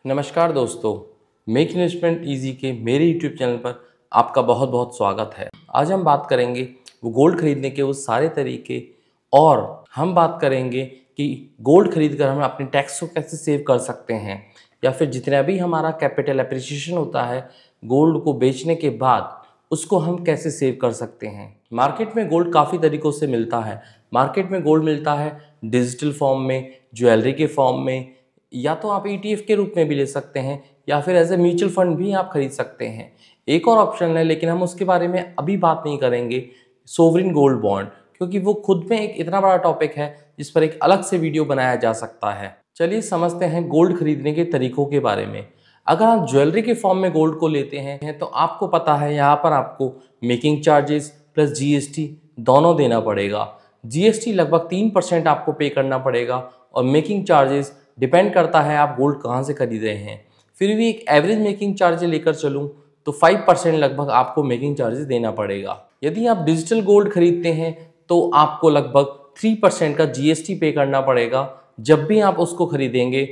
नमस्कार दोस्तों, make investment easy के मेरे यूट्यूब चैनल पर आपका बहुत बहुत स्वागत है। आज हम बात करेंगे वो गोल्ड खरीदने के वो सारे तरीके और हम बात करेंगे कि गोल्ड खरीद कर हम अपने टैक्स को कैसे सेव कर सकते हैं या फिर जितना भी हमारा कैपिटल एप्रिसिएशन होता है गोल्ड को बेचने के बाद उसको हम कैसे सेव कर सकते हैं। मार्केट में गोल्ड काफ़ी तरीक़ों से मिलता है। मार्केट में गोल्ड मिलता है डिजिटल फॉर्म में, ज्वेलरी के फॉर्म में, या तो आप ETF के रूप में भी ले सकते हैं या फिर एज ए म्यूचुअल फंड भी आप खरीद सकते हैं। एक और ऑप्शन है लेकिन हम उसके बारे में अभी बात नहीं करेंगे, सोवरिन गोल्ड बॉन्ड, क्योंकि वो खुद में एक इतना बड़ा टॉपिक है जिस पर एक अलग से वीडियो बनाया जा सकता है। चलिए समझते हैं गोल्ड खरीदने के तरीकों के बारे में। अगर आप ज्वेलरी के फॉर्म में गोल्ड को लेते हैं तो आपको पता है यहाँ पर आपको मेकिंग चार्जेस प्लस GST दोनों देना पड़ेगा। GST लगभग 3% आपको पे करना पड़ेगा और मेकिंग चार्जेस डिपेंड करता है आप गोल्ड कहाँ से खरीद रहे हैं। फिर भी एक एवरेज मेकिंग चार्ज लेकर चलूँ तो 5% लगभग आपको मेकिंग चार्जेस देना पड़ेगा। यदि आप डिजिटल गोल्ड खरीदते हैं तो आपको लगभग 3% का GST पे करना पड़ेगा जब भी आप उसको खरीदेंगे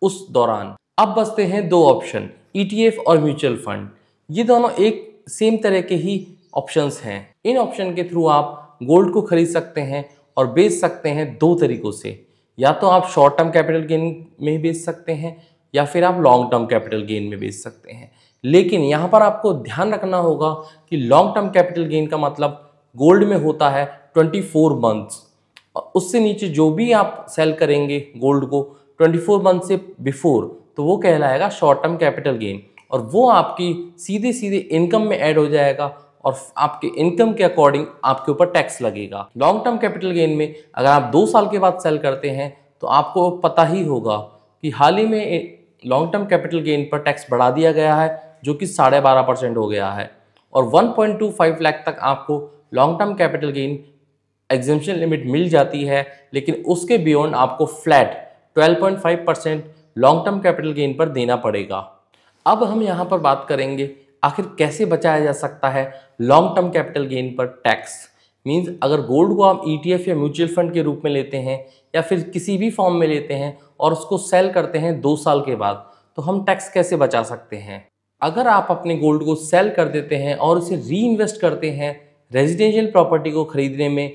उस दौरान। अब बचते हैं दो ऑप्शन, ETF और म्यूचुअल फंड। ये दोनों एक सेम तरह के ही ऑप्शंस हैं। इन ऑप्शन के थ्रू आप गोल्ड को खरीद सकते हैं और बेच सकते हैं दो तरीक़ों से। या तो आप शॉर्ट टर्म कैपिटल गेन में बेच सकते हैं या फिर आप लॉन्ग टर्म कैपिटल गेन में बेच सकते हैं। लेकिन यहाँ पर आपको ध्यान रखना होगा कि लॉन्ग टर्म कैपिटल गेन का मतलब गोल्ड में होता है 24 मंथ्स। उससे नीचे जो भी आप सेल करेंगे गोल्ड को 24 मंथ से बिफोर तो वो कहलाएगा शॉर्ट टर्म कैपिटल गेन और वो आपकी सीधे सीधे इनकम में ऐड हो जाएगा और आपके इनकम के अकॉर्डिंग आपके ऊपर टैक्स लगेगा। लॉन्ग टर्म कैपिटल गेन में अगर आप 2 साल के बाद सेल करते हैं तो आपको पता ही होगा कि हाल ही में लॉन्ग टर्म कैपिटल गेन पर टैक्स बढ़ा दिया गया है जो कि 12.5% हो गया है और 1.25 लाख तक आपको long term capital gain exemption limit मिल जाती है, लेकिन उसके बियॉन्ड आपको flat 12.5% long term capital gain पर देना पड़ेगा। अब हम यहाँ पर बात करेंगे आखिर कैसे बचाया जा सकता है लॉन्ग टर्म कैपिटल गेन पर टैक्स। मींस अगर गोल्ड को आप ETF या म्यूचुअल फंड के रूप में लेते हैं या फिर किसी भी फॉर्म में लेते हैं और उसको सेल करते हैं 2 साल के बाद तो हम टैक्स कैसे बचा सकते हैं। अगर आप अपने गोल्ड को सेल कर देते हैं और उसे री इन्वेस्ट करते हैं रेजिडेंशियल प्रॉपर्टी को खरीदने में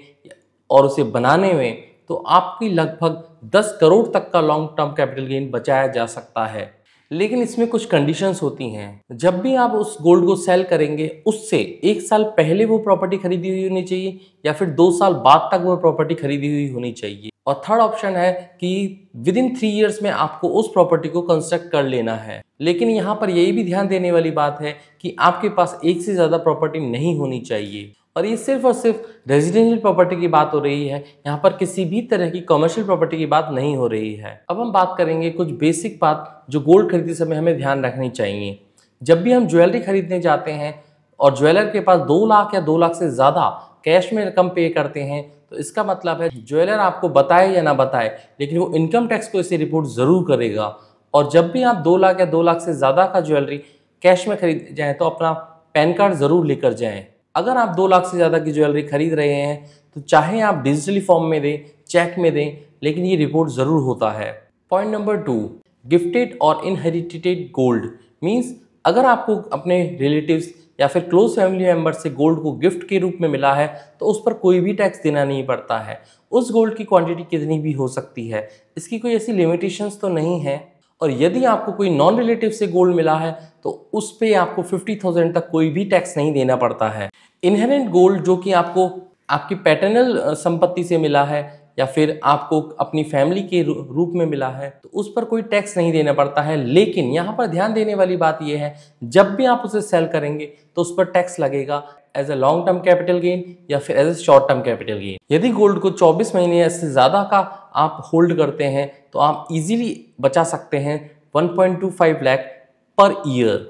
और उसे बनाने में तो आपकी लगभग 10 करोड़ तक का लॉन्ग टर्म कैपिटल गेन बचाया जा सकता है। लेकिन इसमें कुछ कंडीशंस होती हैं। जब भी आप उस गोल्ड को सेल करेंगे उससे 1 साल पहले वो प्रॉपर्टी खरीदी हुई होनी चाहिए या फिर 2 साल बाद तक वो प्रॉपर्टी खरीदी हुई होनी चाहिए। और थर्ड ऑप्शन है कि विद इन 3 इयर्स में आपको उस प्रॉपर्टी को कंस्ट्रक्ट कर लेना है। लेकिन यहाँ पर यही भी ध्यान देने वाली बात है कि आपके पास एक से ज़्यादा प्रॉपर्टी नहीं होनी चाहिए और ये सिर्फ और सिर्फ रेजिडेंशियल प्रॉपर्टी की बात हो रही है। यहाँ पर किसी भी तरह की कमर्शियल प्रॉपर्टी की बात नहीं हो रही है। अब हम बात करेंगे कुछ बेसिक बात जो गोल्ड खरीदते समय हमें ध्यान रखनी चाहिए। जब भी हम ज्वेलरी खरीदने जाते हैं और ज्वेलर के पास 2 लाख या 2 लाख से ज़्यादा कैश में रकम पे करते हैं तो इसका मतलब है ज्वेलर आपको बताए या ना बताए लेकिन वो इनकम टैक्स को इसे रिपोर्ट ज़रूर करेगा। और जब भी आप 2 लाख या 2 लाख से ज़्यादा का ज्वेलरी कैश में खरीद जाएँ तो अपना पैन कार्ड ज़रूर लेकर जाएँ। अगर आप 2 लाख से ज़्यादा की ज्वेलरी खरीद रहे हैं तो चाहे आप डिजिटली फॉर्म में दें, चेक में दें, लेकिन ये रिपोर्ट ज़रूर होता है। पॉइंट नंबर 2, गिफ्टेड और इनहेरिटेड गोल्ड। मींस अगर आपको अपने रिलेटिव्स या फिर क्लोज फैमिली मेम्बर से गोल्ड को गिफ्ट के रूप में मिला है तो उस पर कोई भी टैक्स देना नहीं पड़ता है। उस गोल्ड की क्वांटिटी कितनी भी हो सकती है, इसकी कोई ऐसी लिमिटेशंस तो नहीं है। और यदि आपको कोई नॉन रिलेटिव से गोल्ड मिला है तो उस पे आपको 50,000 तक कोई भी टैक्स नहीं देना पड़ता है। इनहेरेंट गोल्ड जो कि आपको आपकी पैटर्नल संपत्ति से मिला है या फिर आपको अपनी फैमिली के रूप में मिला है तो उस पर कोई टैक्स नहीं देना पड़ता है। लेकिन यहाँ पर ध्यान देने वाली बात यह है जब भी आप उसे सेल करेंगे तो उस पर टैक्स लगेगा as a long term capital gain या फिर as a short term capital gain. यदि गोल्ड को 24 महीने या इससे ज़्यादा का आप होल्ड करते हैं तो आप इजीली बचा सकते हैं 1.25 लाख पर ईयर।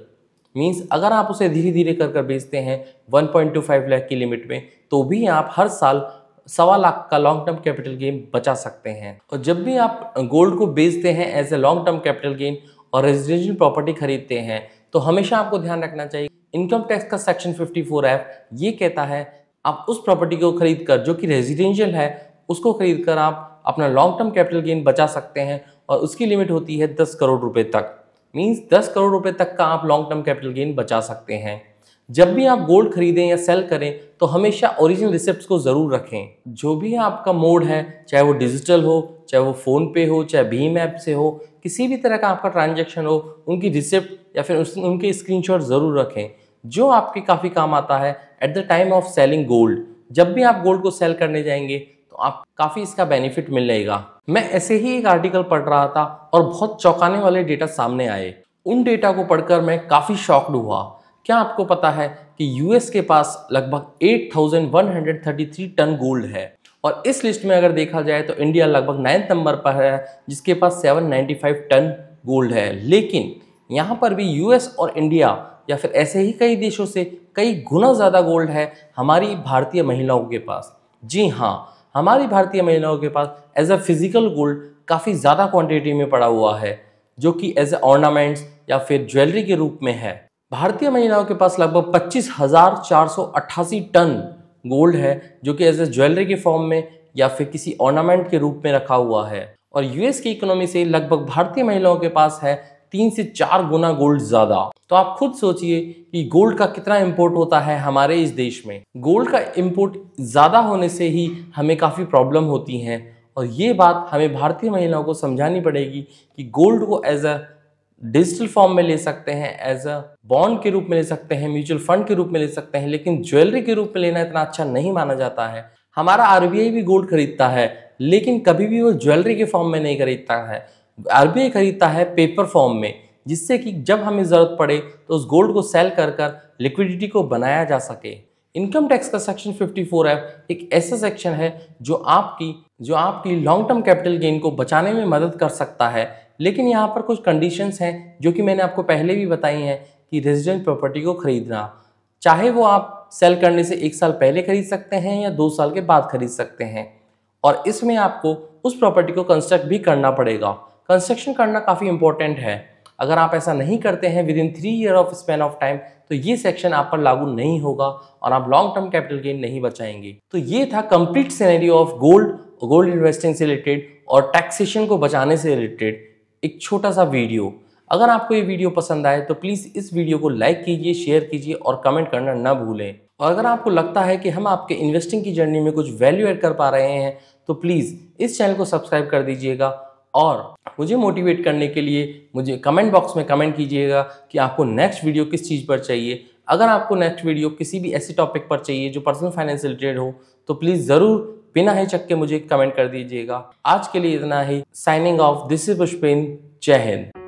मींस अगर आप उसे धीरे धीरे कर बेचते हैं 1.25 लाख की लिमिट में तो भी आप हर साल 1.25 लाख का लॉन्ग टर्म कैपिटल गेन बचा सकते हैं। और जब भी आप गोल्ड को बेचते हैं as a long term capital gain और रेजिडेंशियल प्रॉपर्टी खरीदते हैं तो हमेशा आपको ध्यान रखना चाहिए इनकम टैक्स का सेक्शन 54F ये कहता है आप उस प्रॉपर्टी को खरीद कर जो कि रेजिडेंशियल है उसको खरीद कर आप अपना लॉन्ग टर्म कैपिटल गेन बचा सकते हैं और उसकी लिमिट होती है 10 करोड़ रुपए तक। मीन्स 10 करोड़ रुपए तक का आप लॉन्ग टर्म कैपिटल गेन बचा सकते हैं। जब भी आप गोल्ड खरीदें या सेल करें तो हमेशा ओरिजिनल रिसिप्ट्स को ज़रूर रखें। जो भी आपका मोड है, चाहे वो डिजिटल हो, चाहे वो फ़ोन पे हो, चाहे भीम ऐप से हो, किसी भी तरह का आपका ट्रांजैक्शन हो, उनकी रिसिप्ट या फिर उनके स्क्रीनशॉट ज़रूर रखें, जो आपके काफ़ी काम आता है at the time of selling gold. जब भी आप गोल्ड को सेल करने जाएंगे तो आप काफ़ी इसका बेनिफिट मिलेगा। मैं ऐसे ही एक आर्टिकल पढ़ रहा था और बहुत चौंकाने वाले डेटा सामने आए। उन डेटा को पढ़कर मैं काफ़ी शॉक्ड हुआ। क्या आपको पता है कि यूएस के पास लगभग 8,133 टन गोल्ड है, और इस लिस्ट में अगर देखा जाए तो इंडिया लगभग 9th नंबर पर है, जिसके पास 795 टन गोल्ड है। लेकिन यहाँ पर भी यूएस और इंडिया या फिर ऐसे ही कई देशों से कई गुना ज़्यादा गोल्ड है हमारी भारतीय महिलाओं के पास। जी हाँ, हमारी भारतीय महिलाओं के पास एज अ फिजिकल गोल्ड काफ़ी ज़्यादा क्वांटिटी में पड़ा हुआ है, जो कि एज ए ऑर्नामेंट्स या फिर ज्वेलरी के रूप में है। भारतीय महिलाओं के पास लगभग 25,488 टन गोल्ड है, जो कि एज ए ज्वेलरी के फॉर्म में या फिर किसी ऑर्नामेंट के रूप में रखा हुआ है। और यूएस की इकोनॉमी से लगभग भारतीय महिलाओं के पास है 3 से 4 गुना गोल्ड ज़्यादा। तो आप खुद सोचिए कि गोल्ड का कितना इंपोर्ट होता है हमारे इस देश में। गोल्ड का इंपोर्ट ज़्यादा होने से ही हमें काफ़ी प्रॉब्लम होती हैं, और ये बात हमें भारतीय महिलाओं को समझानी पड़ेगी कि गोल्ड को एज अ डिजिटल फॉर्म में ले सकते हैं, एज अ बॉन्ड के रूप में ले सकते हैं, म्यूचुअल फंड के रूप में ले सकते हैं, लेकिन ज्वेलरी के रूप में लेना इतना अच्छा नहीं माना जाता है। हमारा आरबीआई भी गोल्ड खरीदता है, लेकिन कभी भी वो ज्वेलरी के फॉर्म में नहीं खरीदता है। आरबीआई खरीदता है पेपर फॉर्म में, जिससे कि जब हमें ज़रूरत पड़े तो उस गोल्ड को सेल कर कर लिक्विडिटी को बनाया जा सके। इनकम टैक्स का सेक्शन 54F एक ऐसा सेक्शन है जो आपकी लॉन्ग टर्म कैपिटल गेन को बचाने में मदद कर सकता है। लेकिन यहाँ पर कुछ कंडीशंस हैं जो कि मैंने आपको पहले भी बताई हैं कि रेजिडेंट प्रॉपर्टी को खरीदना, चाहे वो आप सेल करने से 1 साल पहले खरीद सकते हैं या 2 साल के बाद खरीद सकते हैं, और इसमें आपको उस प्रॉपर्टी को कंस्ट्रक्ट भी करना पड़ेगा। कंस्ट्रक्शन करना काफ़ी इंपॉर्टेंट है। अगर आप ऐसा नहीं करते हैं with in 3 year of span of time, तो ये सेक्शन आप पर लागू नहीं होगा और आप लॉन्ग टर्म कैपिटल गेन नहीं बचाएंगे। तो ये था complete scenario of gold investing से रिलेटेड और टैक्सेशन को बचाने से रिलेटेड एक छोटा सा वीडियो। अगर आपको ये वीडियो पसंद आए तो प्लीज़ इस वीडियो को लाइक कीजिए, शेयर कीजिए और कमेंट करना ना भूलें। और अगर आपको लगता है कि हम आपके इन्वेस्टिंग की जर्नी में कुछ वैल्यू ऐड कर पा रहे हैं तो प्लीज़ इस चैनल को सब्सक्राइब कर दीजिएगा, और मुझे मोटिवेट करने के लिए मुझे कमेंट बॉक्स में कमेंट कीजिएगा कि आपको नेक्स्ट वीडियो किस चीज़ पर चाहिए। अगर आपको नेक्स्ट वीडियो किसी भी ऐसे टॉपिक पर चाहिए जो पर्सनल फाइनेंस से रिलेटेड हो तो प्लीज़ ज़रूर बिना हिचक के मुझे कमेंट कर दीजिएगा। आज के लिए इतना ही। Signing off, this is Pushpen. जय हिंद।